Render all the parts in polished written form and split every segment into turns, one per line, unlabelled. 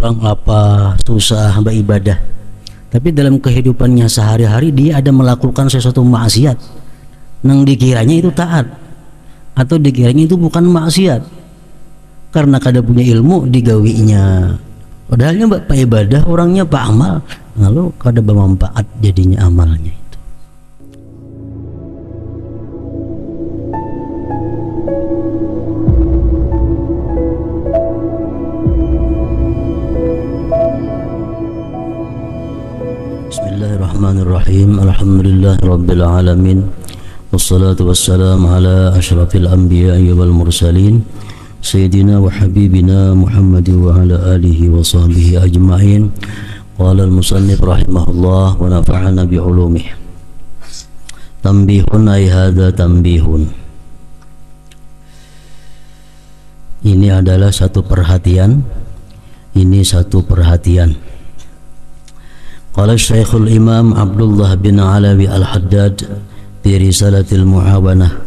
Orang apa susah beribadah, tapi dalam kehidupannya sehari-hari dia ada melakukan sesuatu maksiat nang dikiranya itu taat atau dikiranya itu bukan maksiat, karena kada punya ilmu digawinya. Padahalnya pak ibadah orangnya pak amal, lalu kada bermanfaat jadinya amalnya itu. Bismillahirrahmanirrahim. Alhamdulillahirabbil alamin. Wassalatu wassalamu ala asyrafil anbiya'i wal mursalin sayyidina wa habibina Muhammad wa ala alihi wa sahbihi ajma'in. Qala al-musannif rahimahullah wa nafa'ana bi ulumih. Tanbihun ay hadza tanbihun. Ini adalah satu perhatian. Ini satu perhatian. Qala Syekhul Imam Abdullah bin Alawi Al-Haddad fi Risalatil Muawanah,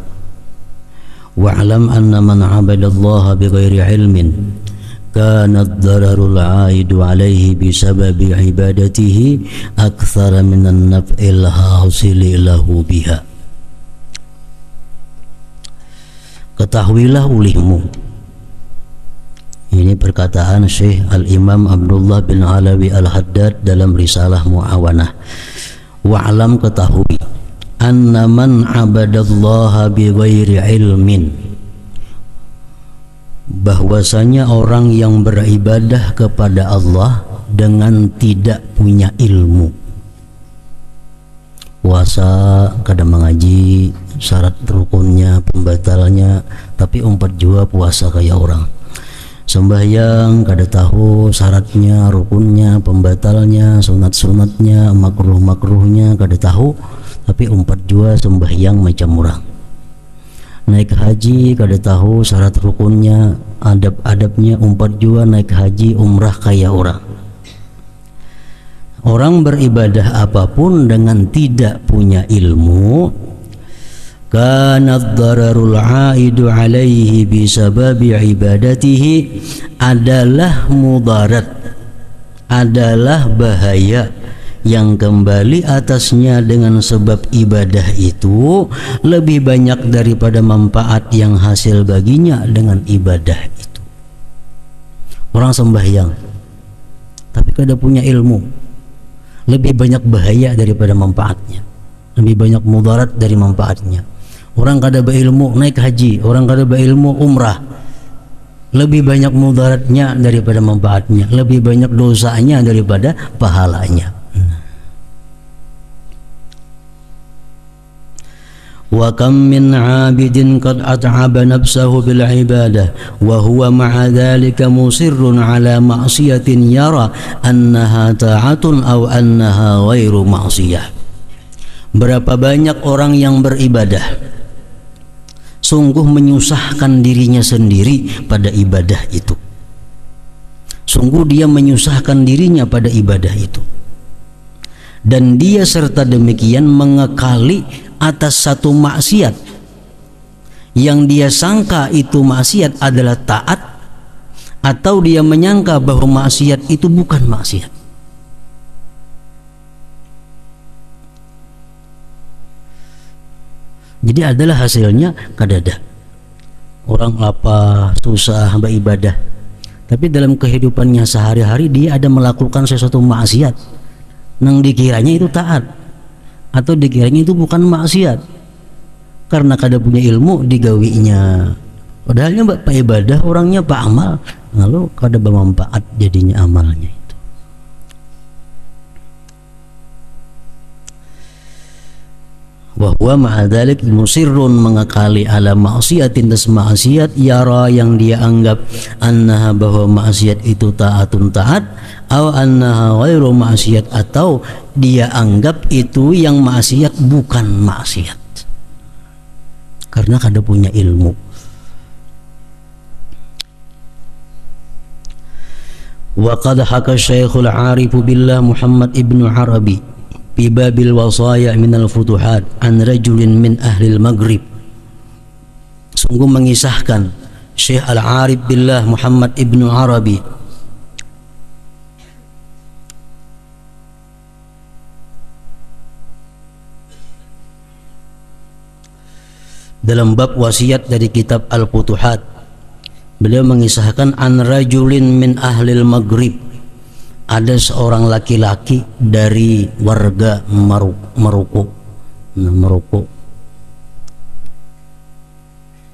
wa'lam anna man 'abada Allah bighairi ilmin kana ad-dararul 'aidu 'alaihi bisababi ibadatihi aktsara min an-naf'il hasili lahu biha. Ketahuilah ulihmu. Ini perkataan Syekh Al-Imam Abdullah bin Alawi Al-Haddad dalam risalah Muawanah. Wa'lam, ketahui, anna man 'abadallaha bighairi ilmin, bahwasanya orang yang beribadah kepada Allah dengan tidak punya ilmu. Puasa kada mengaji syarat rukunnya, pembatalnya, tapi umpat jua puasa kayak orang. Sembahyang kada tahu syaratnya, rukunnya, pembatalnya, sunat-sunatnya, makruh-makruhnya kada tahu, tapi umpat jua sembahyang macam orang. Naik haji kada tahu syarat rukunnya, adab-adabnya, umpat jua naik haji umrah kayak orang. Orang beribadah apapun dengan tidak punya ilmu, kana ad-dararul 'aidu 'alaihi bisababi ibadatihi, adalah mudarat, adalah bahaya yang kembali atasnya dengan sebab ibadah itu lebih banyak daripada manfaat yang hasil baginya dengan ibadah itu. Orang sembahyang tapi kada punya ilmu, lebih banyak bahaya daripada manfaatnya, lebih banyak mudarat dari manfaatnya. Orang kada berilmu naik haji, orang kada berilmu umrah, lebih banyak mudaratnya daripada manfaatnya, lebih banyak dosanya daripada pahalanya. Wa kam min 'abidin qad at'aba nafsahu bil ibadah wa huwa ma'a dhalika musirrun 'ala ma'siyatin yara annaha ta'atun aw annaha ghairu ma'siyah. Berapa banyak orang yang beribadah sungguh menyusahkan dirinya sendiri pada ibadah itu. Sungguh dia menyusahkan dirinya pada ibadah itu. Dan dia serta demikian mengekali atas satu maksiat yang dia sangka itu maksiat adalah taat, atau dia menyangka bahwa maksiat itu bukan maksiat. Jadi adalah hasilnya kadada. Orang apa susah beribadah, tapi dalam kehidupannya sehari-hari dia ada melakukan sesuatu maksiat nang dikiranya itu taat atau dikiranya itu bukan maksiat, karena kada punya ilmu digawinya. Padahalnya pak ibadah orangnya pak amal, lalu kada bermanfaat jadinya amalnya itu. Wa huwa ma'adzalik musirrun, mengekali ala maksiatin, das maksiat yara yang dia anggap annaha, bahwa maksiat itu taatun taat, aw annaha ghairu maksiat, atau dia anggap itu yang maksiat bukan maksiat, karena kada punya ilmu. Wa qad haka Syekhul Arif billah Muhammad ibnu Arabi fi babil wasaya minal futuhat an rajulin min ahlil maghrib. Sungguh mengisahkan Syekh Al-Arif billah Muhammad ibnu Arabi dalam bab wasiat dari kitab Al-Futuhat, beliau mengisahkan an rajulin min ahlil Maghrib, ada seorang laki-laki dari warga Maroko,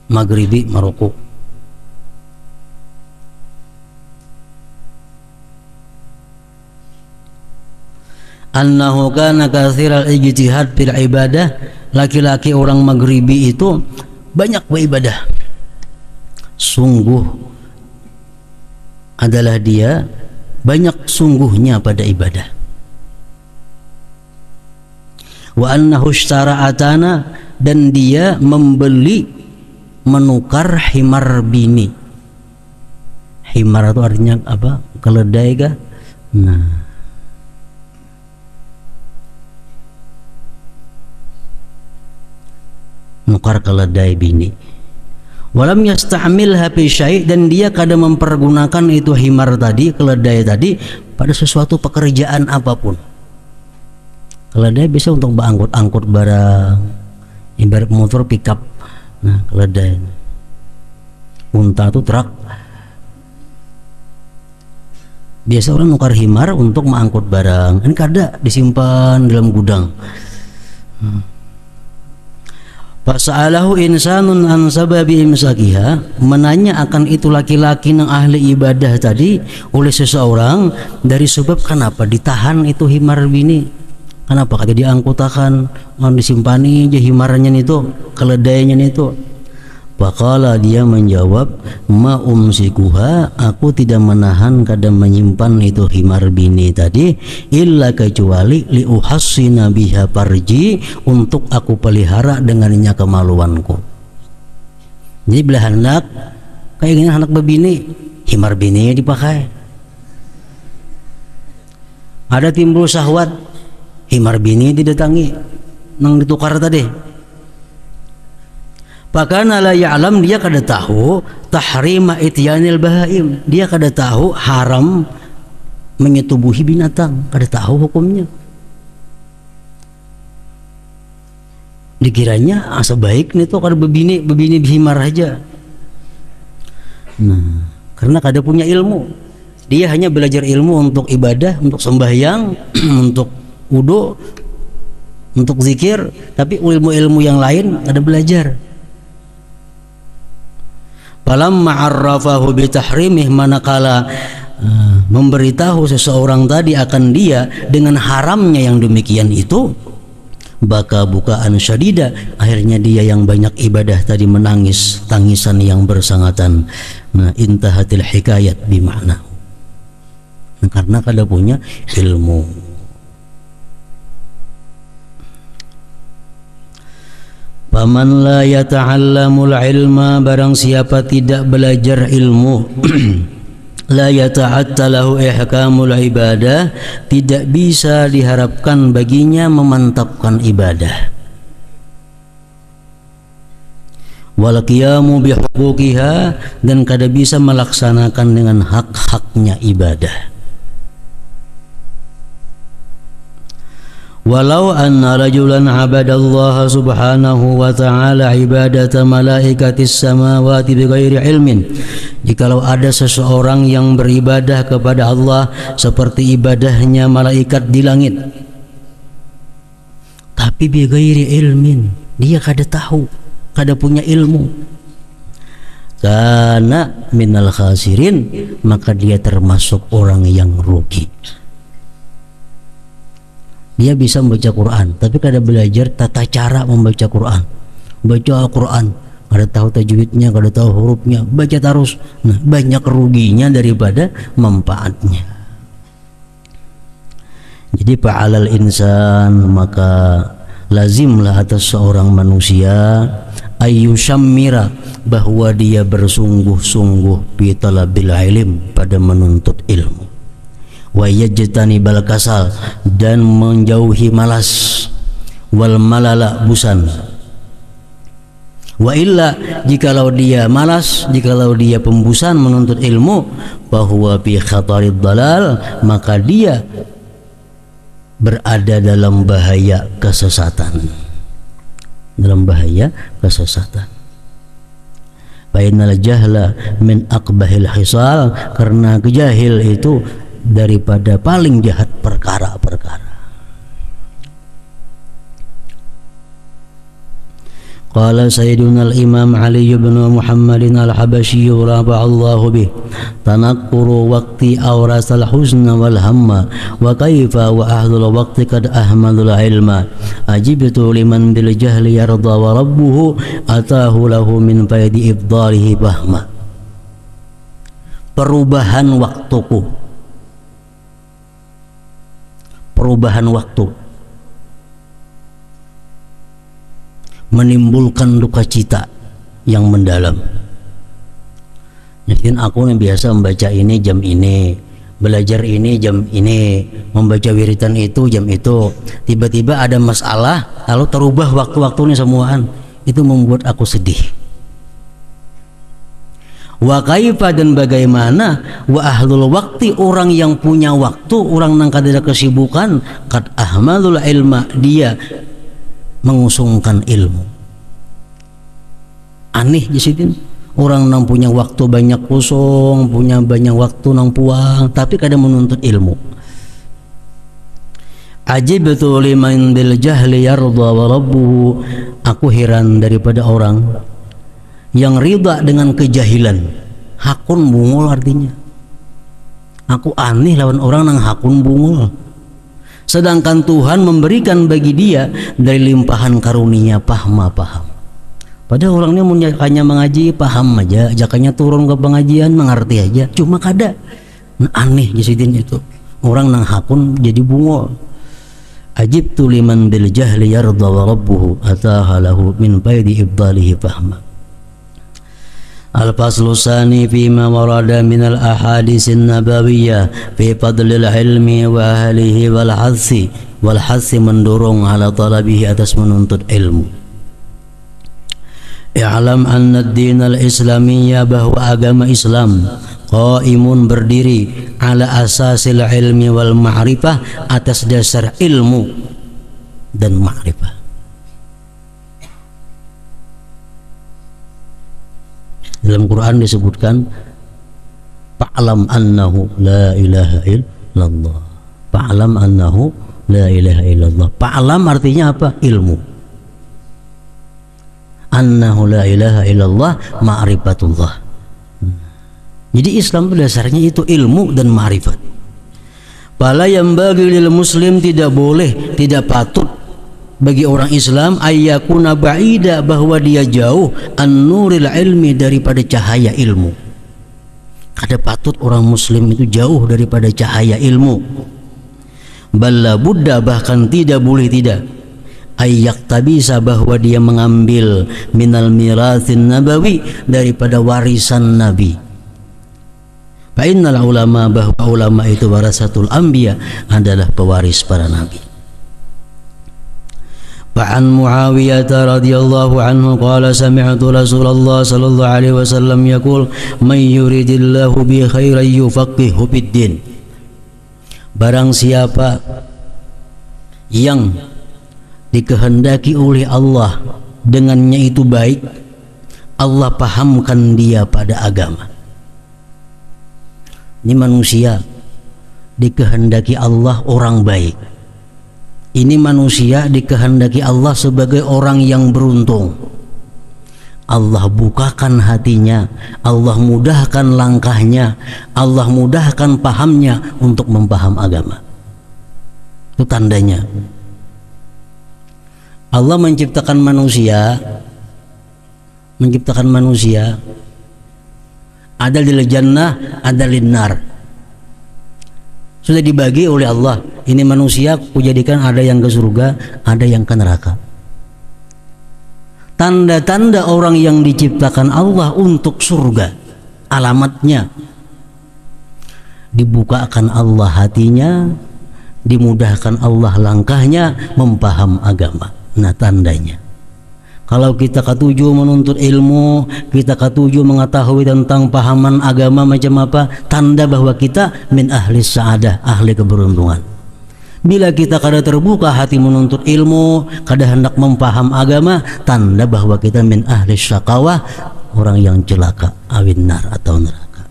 Maghribi, Maroko. Annahu kana katsiral ijtihad fil ibadah, laki-laki orang Maghribi itu banyak beribadah. Sungguh adalah dia banyak sungguhnya pada ibadah. Wa annahu ishtara atana, dan dia menukar himar bini. Himar itu artinya apa? Keledai kah? Nah, nukar keledai bini. Walam yasta'milha fi syai', dan dia kadang mempergunakan itu himar tadi, keledai tadi, pada sesuatu pekerjaan apapun. Keledai bisa untuk angkut barang, ibarat motor pickup. Nah, keledai. Unta itu truk. Biasa orang nukar himar untuk mengangkut barang. Ini kada disimpan dalam gudang. Fasa'alahu insanun an sababi imsakiha, menanya akan itu laki-laki yang ahli ibadah tadi oleh seseorang dari sebab kenapa ditahan itu himar bini, kenapa kada diangkutakan, disimpani aja himarnya itu, keledainya itu. Faqala, dia menjawab, ma umsikuha, aku tidak menahan kada menyimpan itu himar bini tadi, illa kecuali li uhassina biha farji, untuk aku pelihara dengannya kemaluanku. Jadi belah anak kayak gini, anak bebini, himar bini dipakai. Ada timbul syahwat, himar bini didatangi, nang ditukar tadi. Pakana la ya'lam, dia kada tahu tahrima ityanil bahaim, dia kada tahu haram menyetubuhi binatang, kada tahu hukumnya. Dikiranya asa baik nih tuh kada bebini himar aja. Nah, karena kada punya ilmu, dia hanya belajar ilmu untuk ibadah, untuk sembahyang, untuk wudu, untuk zikir, tapi ilmu-ilmu yang lain kada belajar. Falamma arrafahu bitahrimih, manakala memberitahu seseorang tadi akan dia dengan haramnya yang demikian itu, baka bukaan syadida, akhirnya dia yang banyak ibadah tadi menangis tangisan yang bersangatan. Nah, intahatil hikayat bimakna, karena kada punya ilmu. Faman la yata'allamul ilma, barang siapa tidak belajar ilmu, la yata'attalahu ihkamul ibadah, tidak bisa diharapkan baginya memantapkan ibadah. Wal qiyamu bihuquqiha, dan kada bisa melaksanakan dengan hak-haknya ibadah. Walau anna rajulan abadallaha subhanahu wa ta'ala ibadata malaikatis samawati bighairi ilmin, jikalau ada seseorang yang beribadah kepada Allah seperti ibadahnya malaikat di langit, tapi bighairi ilmin, dia kada tahu, kada punya ilmu, kana minal khasirin, maka dia termasuk orang yang rugi. Dia bisa membaca Quran, tapi kada belajar tata cara membaca Quran. Baca Al-Quran, kada tahu tajwidnya, kada tahu hurufnya, baca terus. Nah, banyak ruginya daripada manfaatnya. Jadi fa'alal insan, maka lazimlah atas seorang manusia ayyushammira, bahwa dia bersungguh-sungguh fi talabil ilm, pada menuntut ilmu. Wa yajtanibal kasal, dan menjauhi malas, wal malala, busan. Wa illa, jikalau dia malas, jikalau dia pembusan menuntut ilmu, bahwa fi khatarid dalal, maka dia berada dalam bahaya kesesatan. dalam bahaya kesesatan. Fa innal jahla min aqbahil hisal, karena kejahil itu daripada paling jahat perkara-perkara. Qala Sayyiduna al-Imam Ali bin Muhammadin al-Habasyi rafa'allahu bih, tanaqquru waqti awrasal huzna wal hamma wa kaifa wa ahlul waqti kad ahmadul ilma ajibtu liman bil jahli yarda wa rabbuhu atahu lahu min faidi ibdalihi bahma. Perubahan waktuku, perubahan waktu menimbulkan duka cita yang mendalam. Mungkin aku yang biasa membaca ini jam ini, belajar ini jam ini, membaca wiritan itu jam itu, tiba-tiba ada masalah lalu terubah waktu-waktu ini semuaan, itu membuat aku sedih. Wa kaifa, dan bagaimana, wa ahlul waktu, orang yang punya waktu, orang yang kada kesibukan, kad ahmadul ilma, dia mengusungkan ilmu. Aneh di situ, orang yang punya waktu banyak kosong, punya banyak waktu nang puang, tapi kadang menuntut ilmu. Ajibtu liman bil jahli yarda wa rabbuhu, aku heran daripada orang yang ridha dengan kejahilan. Hakun bungul artinya. Aku aneh lawan orang nang hakun bungul. Sedangkan Tuhan memberikan bagi dia dari limpahan karunia paham. Padahal orangnya hanya mengaji paham aja, jakanya turun ke pengajian mengerti aja, cuma kada. Nah, aneh jisidin itu. Orang nang hakun jadi bungo. Ajibtu liman bil jahli yarda wa rabbuhu ataha lahu min faidi ibdalihi fahma. Al-faslu tsani fima warada min al-ahadits an-nabawiyyah fi fadlil ilmi wa ahlihi wal hassi mendorong ala talabihi, atas menuntut ilmu. I'lam anna ad-din al-islamiyya, bahwa agama Islam qaimun, berdiri ala asasil ilmi wal ma'rifah, atas dasar ilmu dan ma'rifah. Dalam Quran disebutkan fa'lam annahu la ilaha illallah. Fa'lam annahu la ilaha illallah. Fa'lam artinya apa? Ilmu. Annahu la ilaha illallah ma'rifatullah. Jadi Islam dasarnya itu ilmu dan ma'rifat. Fala yang bagi lil muslim, tidak boleh, tidak patut bagi orang Islam ayyakuna ba'ida, bahwa dia jauh an-nuril ilmi, daripada cahaya ilmu. Kada patut orang muslim itu jauh daripada cahaya ilmu. Balla buddha, bahkan tidak boleh tidak, ayyak tabisa, bahwa dia mengambil minal mirathin nabawi, daripada warisan nabi. Fa innal ulama, bahwa ulama itu warasatul anbiya, adalah pewaris para nabi. Fa'an Muawiyah radhiyallahu anhu qala sami'tu Rasulullah sallallahu alaihi wasallam yaqul may yuridillahu bi khairan yufaqihu fid-din. Barang siapa yang dikehendaki oleh Allah dengannya itu baik, Allah pahamkan dia pada agama. Ini manusia dikehendaki Allah orang baik. Ini manusia dikehendaki Allah sebagai orang yang beruntung. Allah bukakan hatinya, Allah mudahkan langkahnya, Allah mudahkan pahamnya untuk mempaham agama. Itu tandanya. Allah menciptakan manusia ada di jannah, ada di nar. Sudah dibagi oleh Allah. Ini manusia kujadikan ada yang ke surga, ada yang ke neraka. Tanda-tanda orang yang diciptakan Allah untuk surga, alamatnya dibukakan Allah hatinya, dimudahkan Allah langkahnya, mempaham agama. Nah, tandanya. Kalau kita ketujuh menuntut ilmu, kita ketujuh mengetahui tentang pahaman agama macam apa, tanda bahwa kita min ahli sa'adah, ahli keberuntungan. Bila kita kada terbuka hati menuntut ilmu, kada hendak mempaham agama, tanda bahwa kita min ahli syaqawah, orang yang celaka, awinnar atau neraka.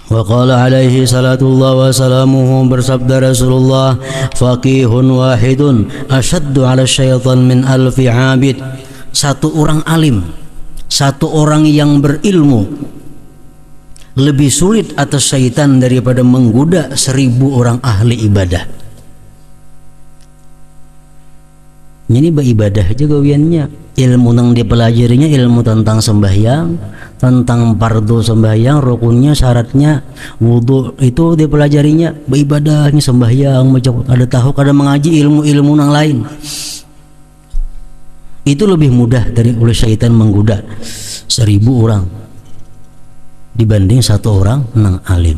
Wa qala alaihi salatullah wa salamuhu, bersabda Rasulullah, faqihun wahidun asyaddu ala syaitan min alfi abid. Satu orang alim, satu orang yang berilmu lebih sulit atas syaitan daripada menggoda 1000 orang ahli ibadah. Ini beribadah aja gawiannya, ilmu yang dipelajarinya ilmu tentang sembahyang, tentang fardu sembahyang, rukunnya, syaratnya, wudu itu dipelajarinya, beribadahnya sembahyang, ada tahu, kada mengaji ilmu-ilmu yang lain. Itu lebih mudah dari oleh syaitan menggoda 1000 orang dibanding satu orang nang alim.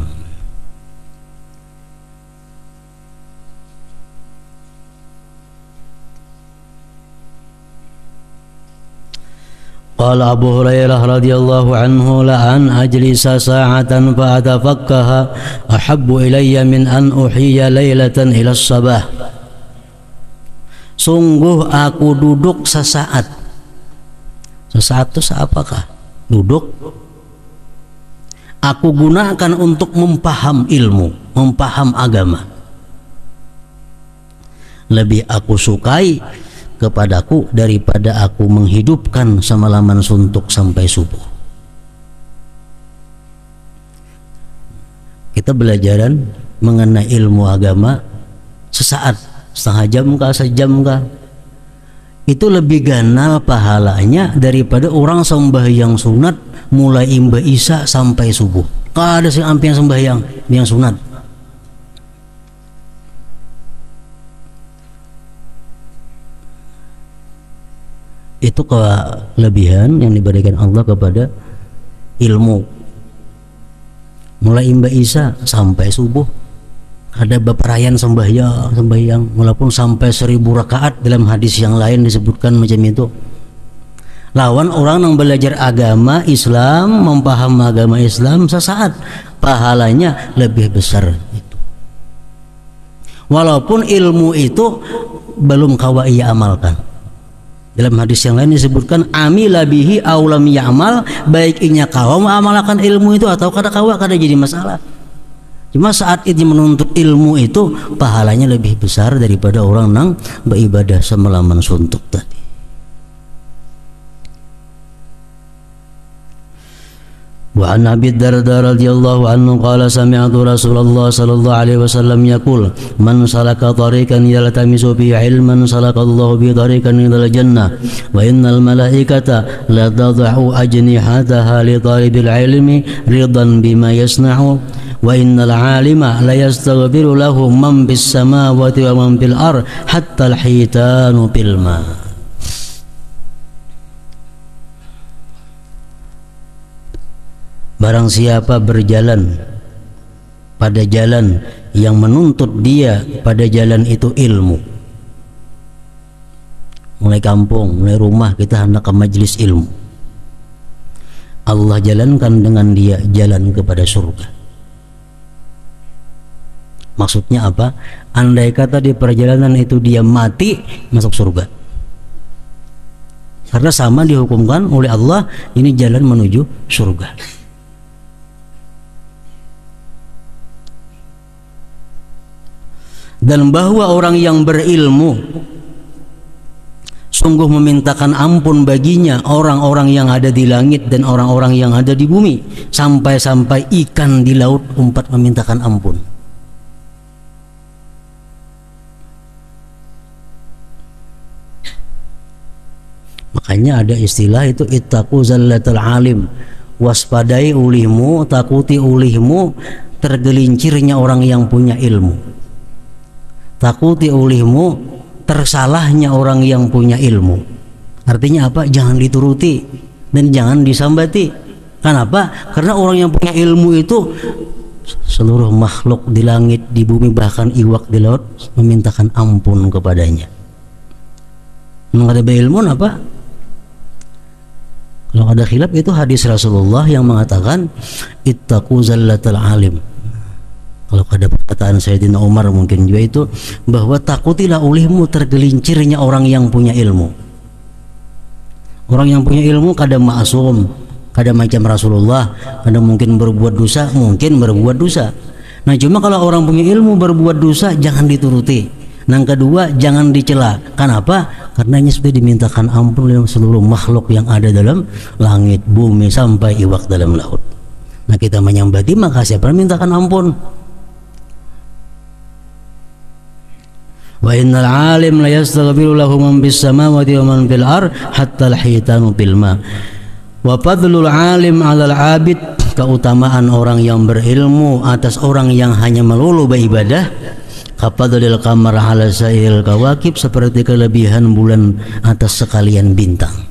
Qala Abu Hurairah radhiyallahu anhu, la an ajlisa sa'atan fa atafakkaha ahabbu ilayya min an uhiya lailatan ila sabah. Sungguh aku duduk sesaat. Sesaat itu apakah? Duduk. Aku gunakan untuk mempaham ilmu, mempaham agama. Lebih aku sukai kepadaku daripada aku menghidupkan semalaman suntuk sampai subuh. Kita belajaran mengenai ilmu agama sesaat, setengah jam kah, sejam kah, itu lebih ganal pahalanya daripada orang sembahyang sunat mulai imba isya sampai subuh. Kada sing ampian sembahyang yang sunat. Itu kelebihan yang diberikan Allah kepada ilmu. Mulai imba isya sampai subuh. Ada beperayan sembahyang walaupun sampai 1000 rakaat, dalam hadis yang lain disebutkan macam itu. Lawan orang yang belajar agama Islam, mempaham agama Islam sesaat, pahalanya lebih besar itu. Walaupun ilmu itu belum kawa ia amalkan. Dalam hadis yang lain disebutkan amila bihi aw lam ya'mal, baik inya kawa mengamalkan ilmu itu atau kada kawa, kada jadi masalah. Cuma saat ini menuntut ilmu itu pahalanya lebih besar daripada orang yang beribadah semalaman suntuk tadi. Wa an Abi Darda radhiyallahu anhu qala sami'tu Rasulullah sallallahu alaihi wasallam yaqul man salaka tariqan yaltamisu bihi ilman salakallahu bihi tariqan ilal jannah wa innal malaikata la tad'u ajnihataha li talibil ilmi ridan bima yasna'u wa innal 'alima la yastaghfiru lahu man bis samawati wa man fil ard hatta al hitanu bil ma. Barang siapa berjalan pada jalan yang menuntut dia pada jalan itu ilmu, mulai kampung, mulai rumah kita hendak ke majelis ilmu, Allah jalankan dengan dia jalan kepada surga. Maksudnya apa? Andai kata di perjalanan itu dia mati, masuk surga. Karena sama dihukumkan oleh Allah, ini jalan menuju surga. Dan bahwa orang yang berilmu sungguh memintakan ampun baginya orang-orang yang ada di langit dan orang-orang yang ada di bumi, sampai-sampai ikan di laut umpat memintakan ampun. Makanya ada istilah itu ittaqu zallatal alim, waspadai ulihmu, takuti ulihmu tergelincirnya orang yang punya ilmu. Takuti ulihmu tersalahnya orang yang punya ilmu. Artinya apa? Jangan dituruti dan jangan disambati. Kenapa? Karena orang yang punya ilmu itu seluruh makhluk di langit, di bumi, bahkan iwak di laut memintakan ampun kepadanya. Mengenai berilmu apa? Kalau ada khilaf itu hadis Rasulullah yang mengatakan ittaqu zallatal alim. Kalau ada perkataan Sayyidina Umar mungkin juga itu, bahwa takutilah olehmu tergelincirnya orang yang punya ilmu. Orang yang punya ilmu kadang maksum, kadang macam Rasulullah, kadang mungkin berbuat dosa, Nah cuma kalau orang punya ilmu berbuat dosa jangan dituruti. Yang kedua, jangan dicela. Kenapa? Karena ini sudah dimintakan ampun oleh seluruh makhluk yang ada dalam langit, bumi, sampai iwak dalam laut. Nah kita menyambati, maka siapa mintakan ampun. Wa innal alim la yastaghfiru lahu man bis samawati wa man fil ard hatta al hitanu bil ma. Wa fadlul alim 'alal 'abid, keutamaan orang yang berilmu atas orang yang hanya melulu beribadah, kafadlil qamar 'ala sa'il kawakib, seperti kelebihan bulan atas sekalian bintang.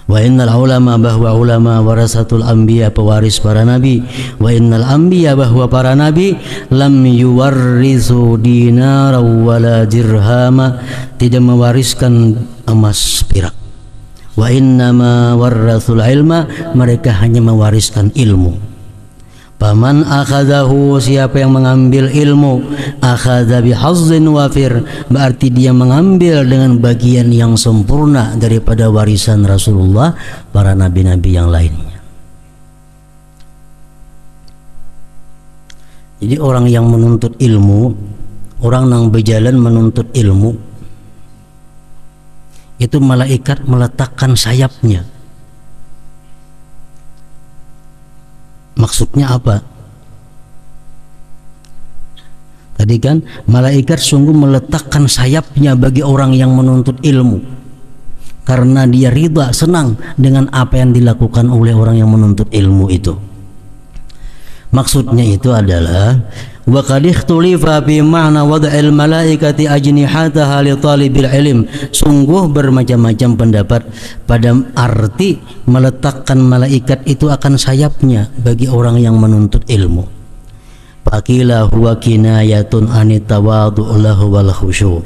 Wa innal ulama, bahwa ulama warasatul anbiya, pewaris para nabi. Wa innal anbiya, bahwa para nabi lam yuwarrisu dinara wala dirhama, tidak mewariskan emas perak. Wa innama warrasul ilma, mereka hanya mewariskan ilmu. Paman akhadahu, siapa yang mengambil ilmu, akhadha bihazzin wafir, berarti dia mengambil dengan bagian yang sempurna daripada warisan Rasulullah, para nabi-nabi yang lainnya. Jadi orang yang menuntut ilmu, orang yang berjalan menuntut ilmu, itu malaikat meletakkan sayapnya. Maksudnya apa? Tadi kan malaikat sungguh meletakkan sayapnya bagi orang yang menuntut ilmu, karena dia ridha, senang dengan apa yang dilakukan oleh orang yang menuntut ilmu itu. Maksudnya itu adalah wa qad ikhtulifa fi ma'na wad'il malaikati ajnihataha li talibil ilm, sungguh bermacam-macam pendapat pada arti meletakkan malaikat itu akan sayapnya bagi orang yang menuntut ilmu. Faqila huwa kinayatun anit tawadhu' lahu wal khusyu'.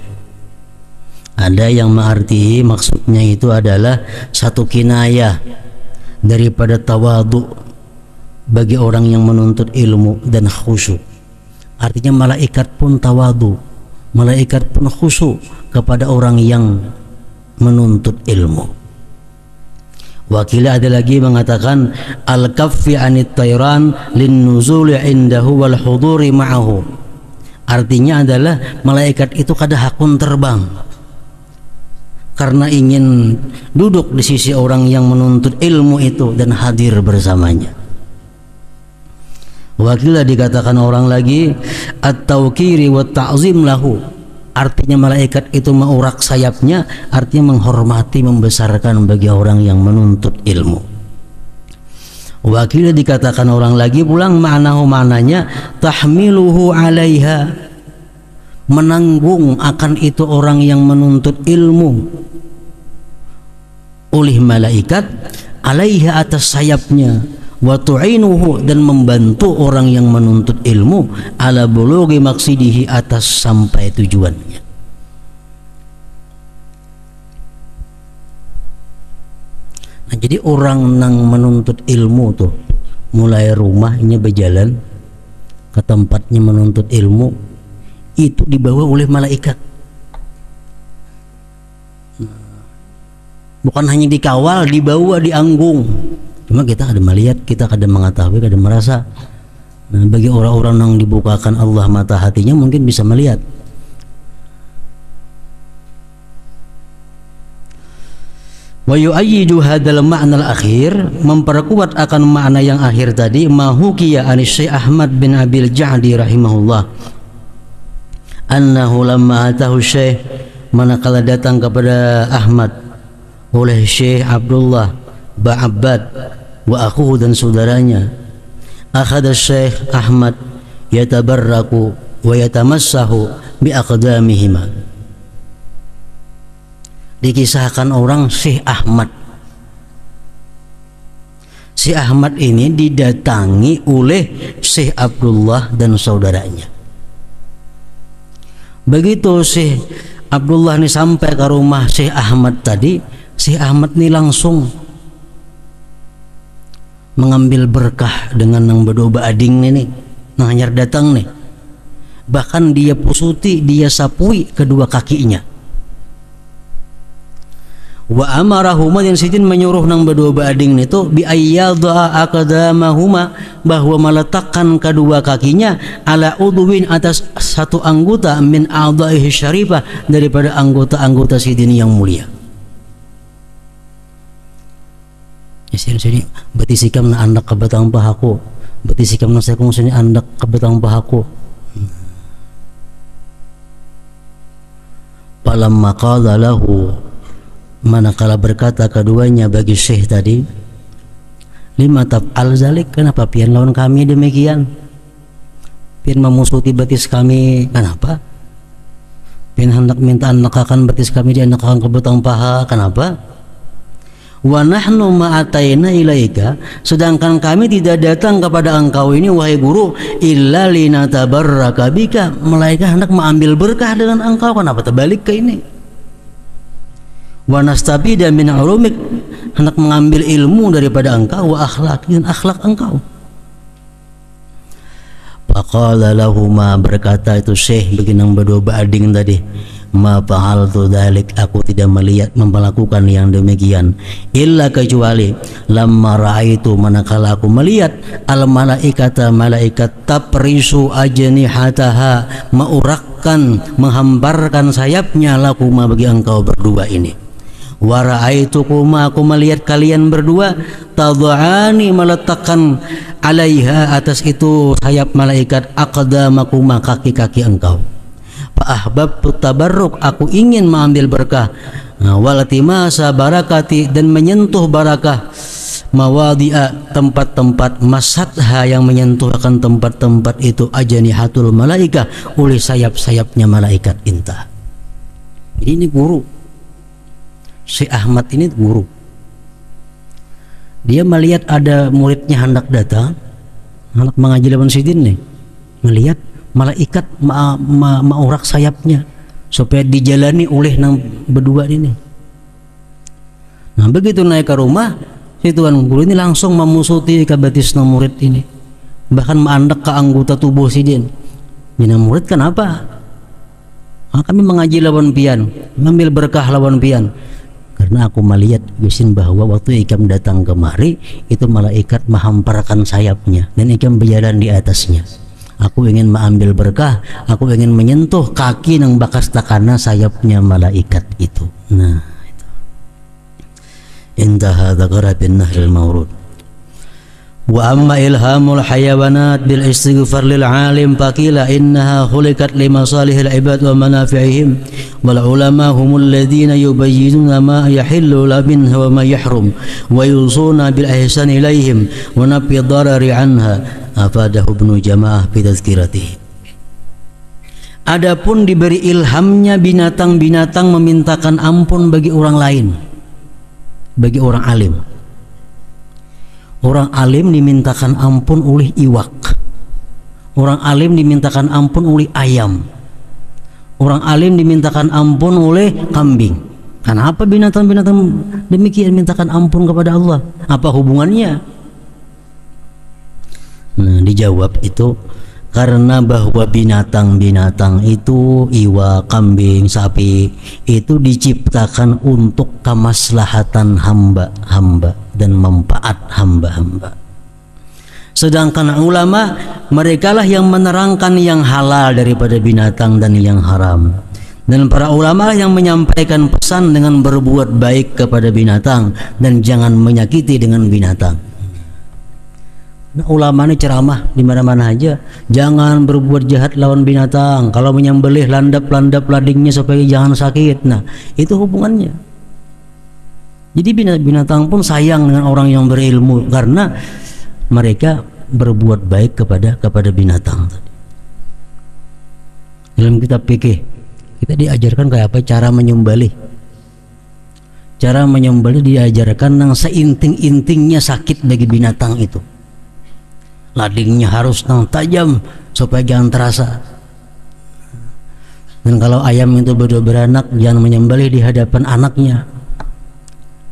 Ada yang mengarti maksudnya itu adalah satu kinayah daripada tawadhu' bagi orang yang menuntut ilmu dan khusyuk. Artinya malaikat pun tawadu, malaikat pun khusyuk kepada orang yang menuntut ilmu. Wakila ada lagi mengatakan al-kaffi anit tayran lin nuzuli indahu wal huduri ma'ahu. Artinya adalah malaikat itu kada hakun terbang karena ingin duduk di sisi orang yang menuntut ilmu itu dan hadir bersamanya. Wakilah dikatakan orang lagi at-tawqiri wa ta'zim lahu, artinya malaikat itu mengurak sayapnya, artinya menghormati, membesarkan bagi orang yang menuntut ilmu. Wakilah dikatakan orang lagi pulang maknanya tahmiluhu alaiha, menanggung akan itu orang yang menuntut ilmu oleh malaikat, alaiha atas sayapnya, wa tu'inuhu dan membantu orang yang menuntut ilmu ala bulughi maqsidihi atas sampai tujuannya. Nah, jadi orang yang menuntut ilmu tuh mulai rumahnya berjalan ke tempatnya menuntut ilmu itu dibawa oleh malaikat. Bukan hanya dikawal, dibawa, dianggung. Cuma kita kadang melihat, kita kadang mengetahui, kadang merasa. Nah, bagi orang-orang yang dibukakan Allah mata hatinya mungkin bisa melihat. Wa yu'ayyidu hadzal ma'nal akhir, memperkuat akan makna yang akhir tadi, mahukiya anis Syekh Ahmad bin Abil Ja'di rahimahullah, annahu lamma atahu Syekh, manakala datang kepada Ahmad oleh Syekh Abdullah Ba'abbad wa akhuhu dan saudaranya, akhadha Syekh Ahmad yatabarraku wa yatamassahu bi aqdamihima. Dikisahkan orang Syekh Ahmad. Syekh Ahmad ini didatangi oleh Syekh Abdullah dan saudaranya. Begitu Syekh Abdullah ini sampai ke rumah Syekh Ahmad tadi, Syekh Ahmad ini langsung mengambil berkah dengan nang bedoba ading nih nang hanyar datang nih. Bahkan dia pusuti, dia sapui kedua kakinya. Wa amarahuma, yang sidin menyuruh nang berdua bading itu bi ayyadha aqdamahuma, bahwa meletakkan kedua kakinya ala udwin, atas satu anggota min a'dha'ihi syarifah, daripada anggota-anggota sidin yang mulia. Sini betisikam na andak kabatang pahaku, betisikam na saya kung sini andak kabatang pahaku. Falamma qala lahu, manakala berkata keduanya bagi syekh tadi, lima taf'al zalik, kenapa pian lawan kami demikian, pian memusuhi betis kami, kenapa pian hendak minta anak-akan betis kami, dia anak-akan kebatang paha, kenapa? Wa nahnu ma'ataina ilaika, sedangkan kami tidak datang kepada engkau ini wahai guru, illa linatabarraka bika, melainkan hendak mengambil berkah dengan engkau, kenapa terbalik ke ini? Wa nastabida min ulumik, hendak mengambil ilmu daripada engkau, wa akhlaq, dan akhlak engkau. Faqala lahuma, berkata itu syekh bagi nang berdua bading tadi, ma fa'altu dzalik, aku tidak melakukan yang demikian, illa kecuali lamma ra'aitu, manakala aku melihat al malaikata, malaikat taprisu ajnihataha, meurakkan, menghamparkan sayapnya, lakuma, bagi engkau berdua ini. Wa ra'aitukuma, aku melihat kalian berdua, tad'ani, meletakkan alaiha, atas itu sayap malaikat, aqdamakuma, kaki-kaki engkau. Fa'ahbabtu tabarruk, aku ingin mengambil berkah, walatimasa barakati, dan menyentuh barakah, mawadi'a, tempat-tempat, masatha, yang menyentuh akan tempat-tempat itu, ajanihatul malaika, oleh sayap-sayapnya malaikat intah. Jadi ini guru Syekh Ahmad, ini guru, dia melihat ada muridnya hendak datang, hendak mengaji lawan sidin nih, melihat malaikat maurak sayapnya supaya dijalani oleh nang berdua ini. Nah begitu naik ke rumah, si tuan guru ini langsung memusuti kabatis nang murid ini, bahkan menandak ke anggota tubuh sidin. Bina murid kenapa? Kami mengaji lawan pian, mengambil berkah lawan pian, karena aku melihat gusin bahwa waktu ikam datang kemari itu malaikat menghamparkan sayapnya dan ikam berjalan di atasnya. Aku ingin mengambil berkah, aku ingin menyentuh kaki nang bakas takana sayapnya malaikat itu. Nah itu intaha dzakara bin nahril mawrud. Wa amma ilhamul hayawanat bil istighfar lil alim faqila innaha khuliqat li masalihil ibad wa manafi'ihim, wal ulama humul ladzina yubayyinuna ma yahillu minha wa ma yahrum wa yusuna bil ihsan ilaihim wa nafi darari anha, afadahu Ibnu Jamaah fi tazkiratihi. Adapun diberi ilhamnya binatang-binatang memintakan ampun bagi orang lain, bagi orang alim. Orang alim dimintakan ampun oleh iwak, orang alim dimintakan ampun oleh ayam, orang alim dimintakan ampun oleh kambing. Kenapa binatang-binatang demikian mintakan ampun kepada Allah? Apa hubungannya? Nah dijawab itu karena bahwa binatang-binatang itu, iwak, kambing, sapi, itu diciptakan untuk kemaslahatan hamba-hamba dan manfaat hamba-hamba. Sedangkan ulama, merekalah yang menerangkan yang halal daripada binatang dan yang haram. Dan para ulama yang menyampaikan pesan dengan berbuat baik kepada binatang dan jangan menyakiti dengan binatang. Nah, ulama ini ceramah di mana-mana aja, jangan berbuat jahat lawan binatang, kalau menyembelih landap-landap ladingnya supaya jangan sakit. Nah itu hubungannya. Jadi binatang pun sayang dengan orang yang berilmu karena mereka berbuat baik kepada binatang. Dalam kitab fikih kita diajarkan kayak apa cara menyembelih. Cara menyembelih diajarkan yang seinting-intingnya sakit bagi binatang itu. Ladingnya harus tajam supaya jangan terasa. Dan kalau ayam itu beranak, jangan menyembelih di hadapan anaknya.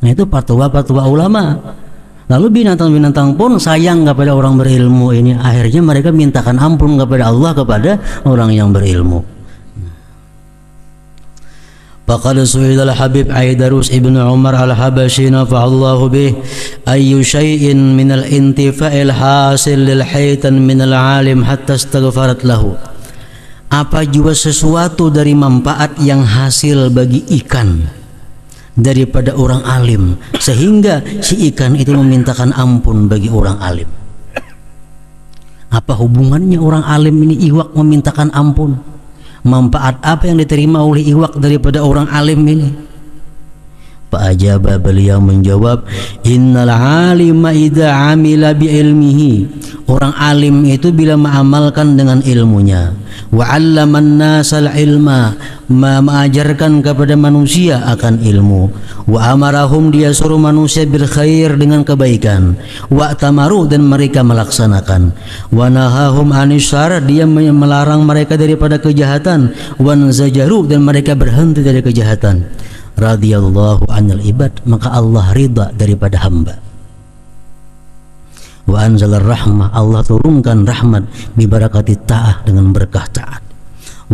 Nah itu fatwa ulama. Lalu binatang-binatang pun sayang kepada orang berilmu ini, akhirnya mereka mintakan ampun kepada Allah kepada orang yang berilmu. Faqad su'ila al-Habib Aidarus ibnu Umar al-Habashi nafa'allahu bih ayyu syai'in min al-intifa'il hasil lil haitan min al-alim hatta istaghfarat lahu. Apa juga sesuatu dari manfaat yang hasil bagi ikan daripada orang alim sehingga si ikan itu memintakan ampun bagi orang alim? Apa hubungannya orang alim ini iwak memintakan ampun? Manfaat apa yang diterima oleh iwak daripada orang alim ini? Fa'ajaba, beliau menjawab, innal alima idza amila bi ilmihi, orang alim itu bila mengamalkan dengan ilmunya, wa 'allaman nasal ilma, mengajarkan kepada manusia akan ilmu, wa amarahum, dia suruh manusia bil khair dengan kebaikan, wa tamaru, dan mereka melaksanakan, wa nahahum anis syarr, dia melarang mereka daripada kejahatan, wa zajaru, dan mereka berhenti dari kejahatan, radhiyallahu anil ibad, maka Allah ridha daripada hamba. Wa anzalar rahmah, Allah turunkan rahmat bi barakati ta'ah, dengan berkah taat.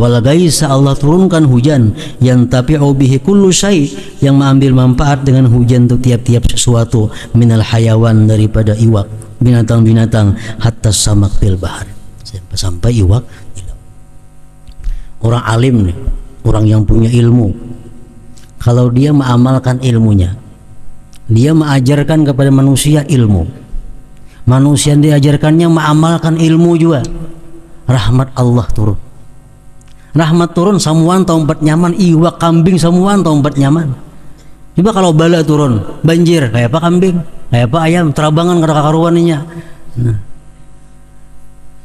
Wal gaisa, Allah turunkan hujan, yang tapi'u bihi kullu syai', yang mengambil manfaat dengan hujan itu tiap-tiap sesuatu, minal hayawan, daripada iwak, binatang-binatang, hatta samak fil bahar, sampai iwak. Orang alim nih, orang yang punya ilmu, kalau dia mengamalkan ilmunya, dia mengajarkan kepada manusia ilmu, manusia yang diajarkannya mengamalkan ilmu juga, rahmat Allah turun. Rahmat turun, samuan tempat nyaman, iwak kambing samuan tempat nyaman. Coba kalau bala turun, banjir, kayak apa kambing, kayak apa ayam, terabangan kada karuaninya.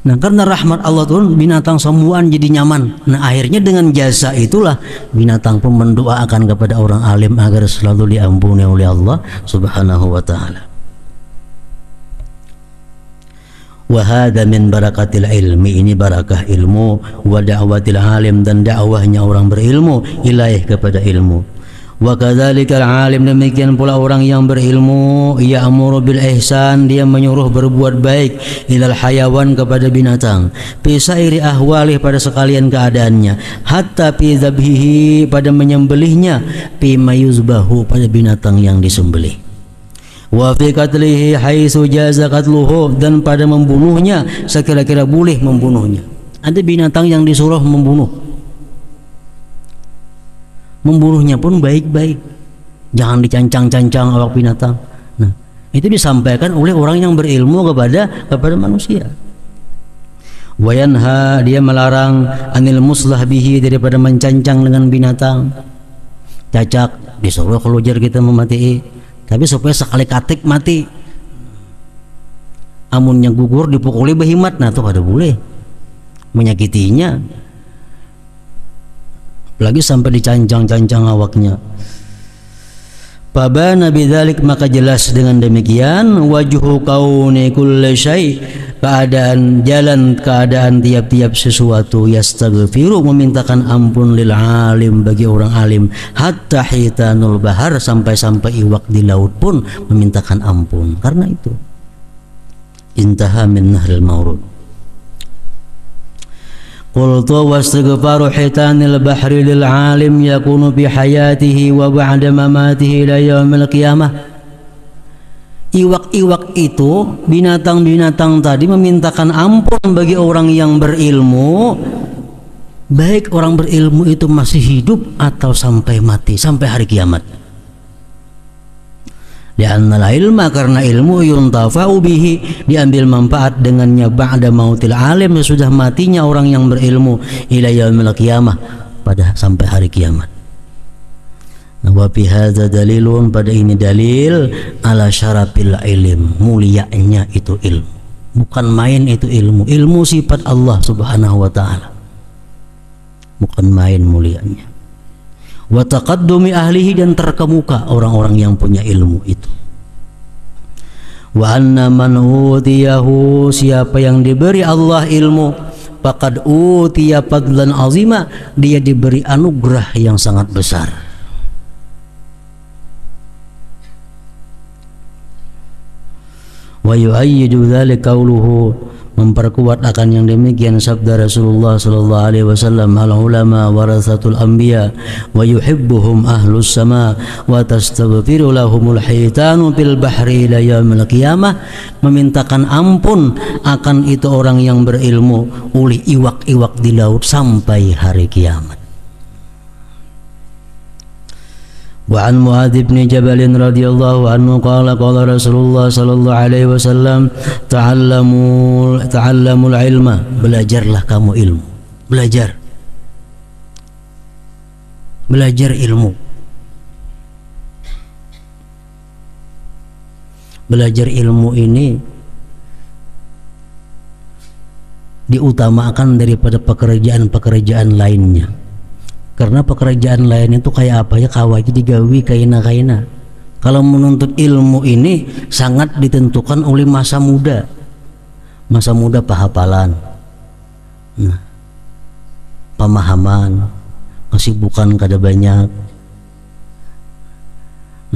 Nah, karena rahmat Allah turun, binatang semuaan jadi nyaman. Nah, akhirnya dengan jasa itulah binatang pun mendoakan kepada orang alim agar selalu diampuni oleh Allah Subhanahu wa ta'ala. Wa hadza min barakatil ilmi, ini barakah ilmu, wa da'watil alim, dan dakwahnya orang berilmu ilaih kepada ilmu. Wa kadzalikal alim, demikian pula orang yang berilmu, ya'muru bil ihsan, dia menyuruh berbuat baik, ilal hayawan, kepada binatang, fi sairi ahwalih, pada sekalian keadaannya, hatta fi dzabhihi, pada menyembelihnya, fi mayuzbahu, pada binatang yang disembelih, wa fi qatlihi haitsu jaza qatluhu, dan pada membunuhnya sekira-kira boleh membunuhnya. Ada binatang yang disuruh membunuhnya pun baik-baik, jangan dicancang-cancang awak binatang. Nah, itu disampaikan oleh orang yang berilmu kepada manusia. Wayanha, dia melarang, anil muslah bihi, daripada mencancang dengan binatang. Cacak disuruh kelujar kita memati, tapi supaya sekali katik mati. Amunnya gugur dipukuli behimat, nah tuh ada boleh menyakitinya, lagi sampai dicancang-cancang awaknya. Fabana bidzalik, maka jelas dengan demikian, wajhu kauni kulli syai', keadaan tiap-tiap sesuatu, yastaghfiru, memintakan ampun, lil alim, bagi orang alim, hatta hitanul bahar, sampai-sampai iwak di laut pun memintakan ampun. Karena itu intaha min nahril mawrud. Qultu wastighfaru hitanil bahri lil alim yakunu bi hayatihi wa ba'da mamatihi ila yaumil qiyamah. Iwak-iwak itu, binatang-binatang tadi, memintakan ampun bagi orang yang berilmu, baik orang berilmu itu masih hidup atau sampai mati, sampai hari kiamat. Li'annal ilma, karena ilmu, yuntafa'u bihi, diambil manfaat dengannya, ba'da mautil alim, sesudah matinya orang yang berilmu, ila yaumil qiyamah, pada sampai hari kiamat. Wa fi hadza dalilun, pada ini dalil, ala syarafil ilm, mulianya itu ilmu, bukan main itu ilmu. Ilmu sifat Allah Subhanahu wa ta'ala, bukan main mulianya. Wa taqaddumi ahlihi, dan terkemuka orang-orang yang punya ilmu itu. Wa anna man utiyahu, siapa yang diberi Allah ilmu, faqad utiya fadlan azima, dia diberi anugerah yang sangat besar. Wa yu'ayyidu dzalika qauluhu, memperkuat akan yang demikian sabda Rasulullah sallallahu alaihi wasallam, al ulama warasatul anbiya wa yuhibbuhum ahlus sama wa tastaghfiru lahumul hitanu fil bahri ila yaumil qiyamah, memintakan ampun akan itu orang yang berilmu oleh iwak-iwak di laut sampai hari kiamat. Wa an Muadz bin Jabal radhiyallahu anhu qala qala Rasulullah sallallahu alaihi wasallam, ta'allamul ilma, belajarlah kamu ilmu. Belajar ilmu. Belajar ilmu ini diutamakan daripada pekerjaan-pekerjaan lainnya. Karena pekerjaan lain itu kayak apa ya, kawaji digawi kaina-kaina. Kalau menuntut ilmu ini sangat ditentukan oleh masa muda. Masa muda pahapalan, pemahaman, kesibukan kada banyak.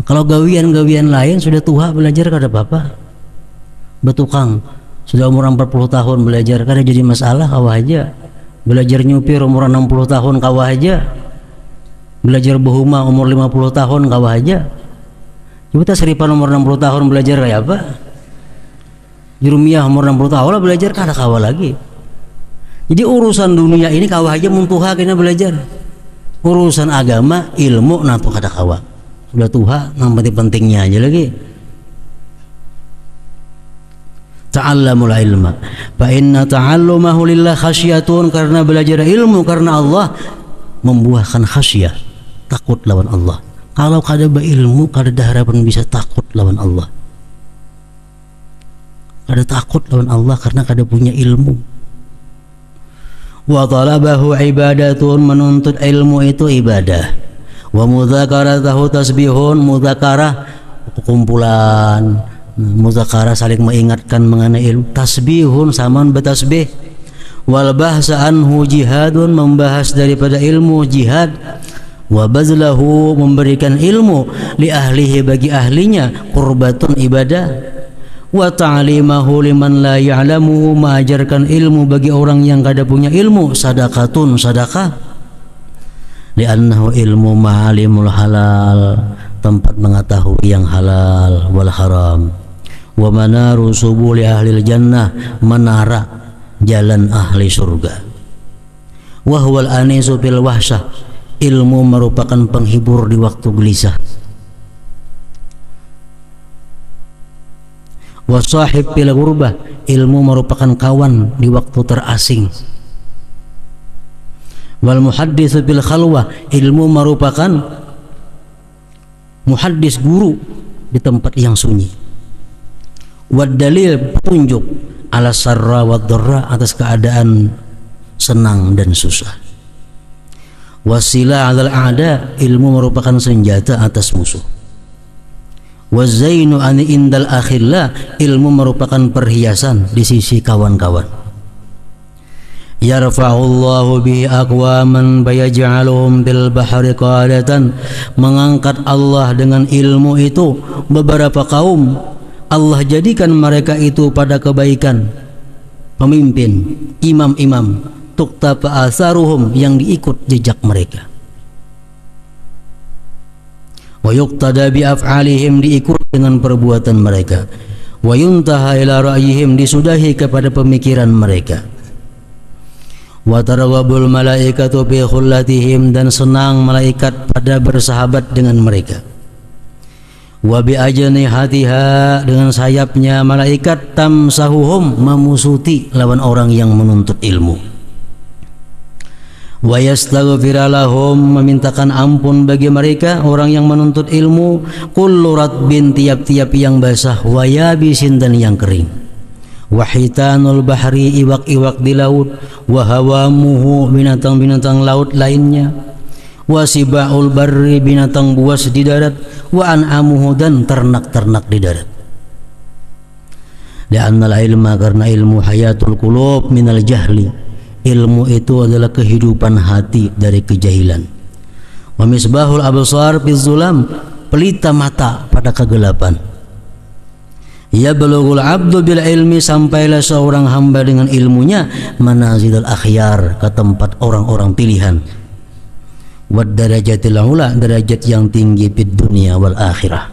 Kalau gawian-gawian lain sudah tua belajar kada apa-apa. Betukang sudah umur 40 tahun belajar kada jadi masalah, kawah aja. Belajar nyupir umur 60 tahun kawah aja. Belajar behuma umur 50 tahun kawah aja. Coba kita seripan umur 60 tahun belajar kayak apa? Jurumiyah umur 60 tahun lah belajar kada kawah lagi. Jadi urusan dunia ini kawah aja muntuha kena belajar. Urusan agama ilmu natu kada kawah. Sudah tuha yang penting-pentingnya aja lagi. Ta'allamul ilma fa inna ta'allumahu lillah khasyatun, karena belajar ilmu karena Allah membuahkan khasyah, takut lawan Allah. Kalau kada berilmu kada ada harapan bisa takut lawan Allah. Kada takut lawan Allah karena kada punya ilmu. Wa talabahu ibadatun, menuntut ilmu itu ibadah. Wa mudzakaratahu tasbihun, mudzakarah kumpulan, muzakarah saling mengingatkan mengenai ilmu. Tasbihun saman bertasbih. Wal bahsa anhu jihadun, membahas daripada ilmu jihad. Wa bazlahu, memberikan ilmu li ahlihi, bagi ahlinya, qurbatun ibadah. Wa ta'limahu liman la ya'lamu, mengajarkan ilmu bagi orang yang kada punya ilmu, sadaqatun, sedekah. Li'annahu ilmu ma'alimul halal, tempat mengetahui yang halal wal haram. Wa manaru subuli ahli jannah, menara jalan ahli surga. Wa huwal anisu fil wahsyah, ilmu merupakan penghibur di waktu gelisah. Wa sahib fil ghurbah, ilmu merupakan kawan di waktu terasing. Wal muhadditsu fil khalwah, ilmu merupakan muhaddis, guru di tempat yang sunyi. Wad dalil, petunjuk, ala sarra wad dharra, atas keadaan senang dan susah. Wasila alal a'da, ilmu merupakan senjata atas musuh. Wazainu ani indal akhillah, ilmu merupakan perhiasan di sisi kawan-kawan. Yarfa'ullahu bihi aqwaman bayaj'aluhum bil bahri qadatan, mengangkat Allah dengan ilmu itu beberapa kaum, Allah jadikan mereka itu pada kebaikan, pemimpin, imam-imam, tuktaba asaruhum, yang diikut jejak mereka. Wa yuqtada bi af'alihim, diikut dengan perbuatan mereka. Wa yuntaha ila ra'yihim, disudahi kepada pemikiran mereka. Wa taraghabul malaikatu bi khullatihim, dan senang malaikat pada bersahabat dengan mereka. Wa bi ajnihatiha, dengan sayapnya malaikat, tamsahuhum, memusuti lawan orang yang menuntut ilmu. Wa yastaghfira lahum, memintakan ampun bagi mereka orang yang menuntut ilmu. Kullu ratbin, tiap-tiap yang basah, wa yabisin, dan yang kering. Wa hitanul bahri, iwak-iwak di laut. Wa hawamuhu, binatang-binatang laut lainnya. Wa sibaul barri, binatang buas di darat. Wa an'amuhu, dan ternak-ternak di darat. Li'annal ilma, karena ilmu hayatul qulub minal jahli, ilmu itu adalah kehidupan hati dari kejahilan. Wa misbahul absar fi zulam, pelita mata pada kegelapan. Ya bulughul abdu bil ilmi, sampailah seorang hamba dengan ilmunya manazilul akhyar, ke tempat orang-orang pilihan. Wad darajatil ula, derajat yang tinggi fid dunya wal akhirah.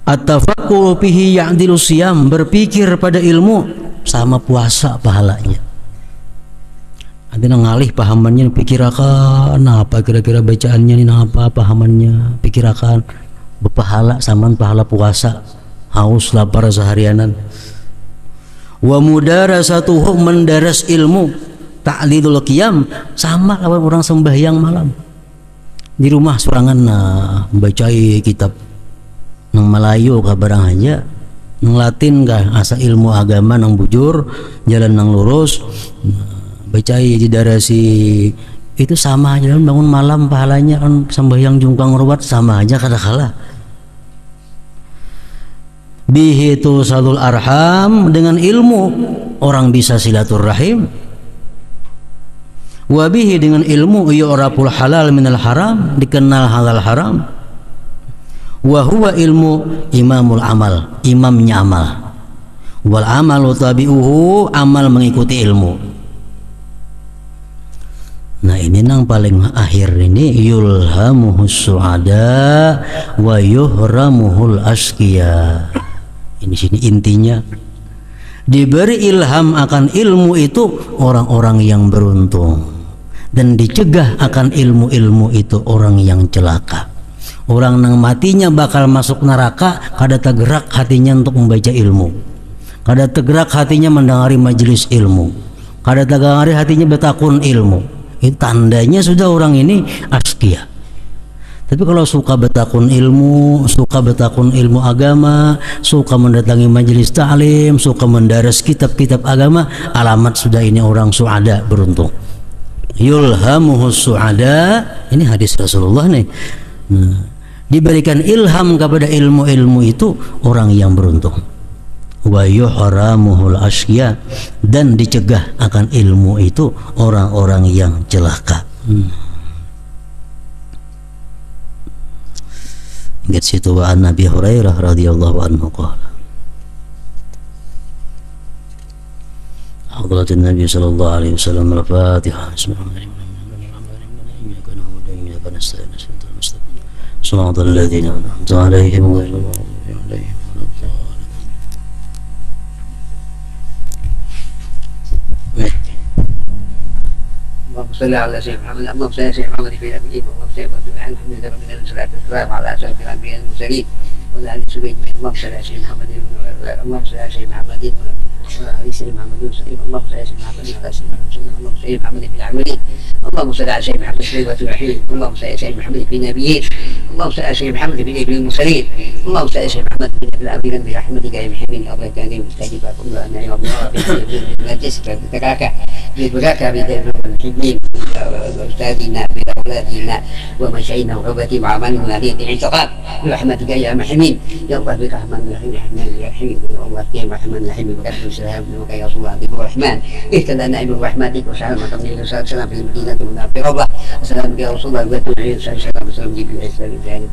At-tafakkuru fihi ya'dilu siyam, berpikir pada ilmu sama puasa pahalanya. Ada ngalih pahamannya, pikirakan apa kira-kira bacaannya ini, apa pahamannya, pikirakan berpahala saman pahala puasa, haus lapar seharianan. Wa mudarasatuhu, mendaras ilmu, ta'lidul qiyam, sama lawan orang sembahyang malam di rumah sorangan membacai kitab nang Melayu ka barang aja, nang Latin kah asa ilmu agama nang bujur jalan nang lurus, bacai didarasi itu sama aja, bangun malam pahalanya kan sembahyang jungkang ruwat sama aja kadang-kala. Bihi tusalul arham, dengan ilmu orang bisa silaturahim. Wa bihi, dengan ilmu yu'raful halal minal haram, dikenal halal haram. Wa huwa ilmu imamul amal, imamnya amal. Wal amalu tabi'uhu, amal mengikuti ilmu. Nah ini yang paling akhir ini, yulhamuhus su'ada wa yuhramuhul asqiya. Ini sini intinya, diberi ilham akan ilmu itu orang-orang yang beruntung, dan dicegah akan ilmu-ilmu itu orang yang celaka. Orang yang matinya bakal masuk neraka kada tergerak hatinya untuk membaca ilmu, kada tergerak hatinya mendengari majelis ilmu, kada tergerak hatinya bertakun ilmu. Itu tandanya sudah orang ini askia. Tapi kalau suka bertakun ilmu, suka bertakun ilmu agama, suka mendatangi majelis ta'lim, suka mendaras kitab-kitab agama, alamat sudah ini orang su'ada, beruntung. Yulhamuhus su'ada, ini hadis Rasulullah nih. Nah, diberikan ilham kepada ilmu-ilmu itu orang yang beruntung. Wa yuhramuhul asqiya, dan dicegah akan ilmu itu orang-orang yang celaka. Ingat situ, wa an Nabi Hurairah radhiyallahu anhu qala Hadratun Nabi sallallahu alaihi wasallam, al-Fatihah. Shiratal ladzina an'amta alaihim ghairil maghdubi alaihim waladdallin.
اللهم صل على سيدنا محمد، اللهم صل على سيدنا محمد في الأنبياء، اللهم صل على الحمد لله رب العالمين، والصلاة والسلام على أشرف الأنبياء والمرسلين وعلى آله وصحبه أجمعين. اللهم صل على سيدنا محمد، اللهم صل على سيدنا محمد وعلى آل سيدنا محمد وسلم. اللهم صل على سيدنا محمد وعلى سيدنا محمد وسلم. اللهم صل على محمد في العاملين، اللهم صل على سيدنا محمد في الرحيم، اللهم صل على سيدنا محمد في النبيين، اللهم صل على سيدنا محمد في النبي المرسلين، اللهم صل على سيدنا محمد في الأمرين برحمتك يا محمد يا الله كريم استجب كل أن يا الله بنجسك بذكرك بذكرك بالحلمين أستاذنا بأولادنا ومشايخنا وعبتي وعملنا هذه الاعتقاد برحمتك يا محمين يا الله بك رحمن رحيم رحمن رحيم الله يا رحمن رحيم بك السلام بك يا رسول الله الرحمن اهتدى نعم رحمتك وسلامة من الرسالة سلام في المدينة والنافع الله السلام بك يا رسول الله وتوحيد السلام وسلام جيب الإسلام الجاهل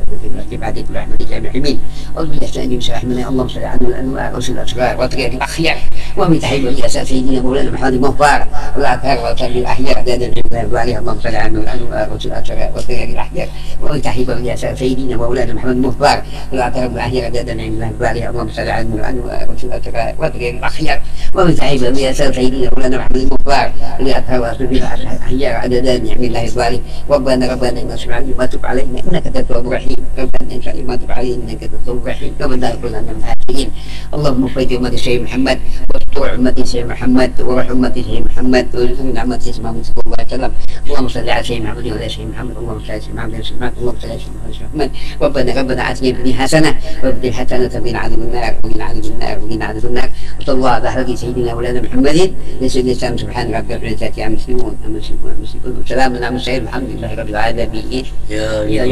بعدك برحمتك يا محمين أعوذ بالإحسان بسرحمنا اللهم صل على الأنوار وسل الأسرار وطريق الأخيار ومن تحيب بأساس سيدنا مولانا محمد المغفار والأثار وأطهار الأحياء دادا العلم عليها اللهم صل على الأنوار وسل الأسرار وطريق الأحيار ومن تحيب بأساس سيدنا مولانا محمد المغفار والأثار الأحياء دادا العلم عليها اللهم صل على الأنوار وسل الأسرار وطريق الأخيار ومن تحيب بأساس سيدنا مولانا محمد المغفار والأثار وأطهار الأحياء عددا نعم الله الظالم ربنا إنك سمعنا ما تب علينا إنك تتوب رحيم ربنا إن شاء الله ما تب علينا إنك تتوب رحيم ربنا كلنا من الحاسدين اللهم اغفر أمة سيدنا محمد واستر أمة سيدنا محمد وارحم أمة سيدنا محمد وارزقنا نعمة سيدنا محمد صلى الله عليه وسلم اللهم صل على سيدنا محمد وعلى سيدنا محمد اللهم صل على سيدنا محمد اللهم صل على سيدنا محمد ربنا آتنا في الدنيا حسنة وفي الحسنة وقنا عذاب النار وقنا عذاب النار وقنا عذاب النار وصلى الله على حضرة سيدنا مولانا محمد لسيدنا الإسلام سبحان ربك رب العزة عما يصفون وسلام على المرسلين الحمد لله رب العالمين. يا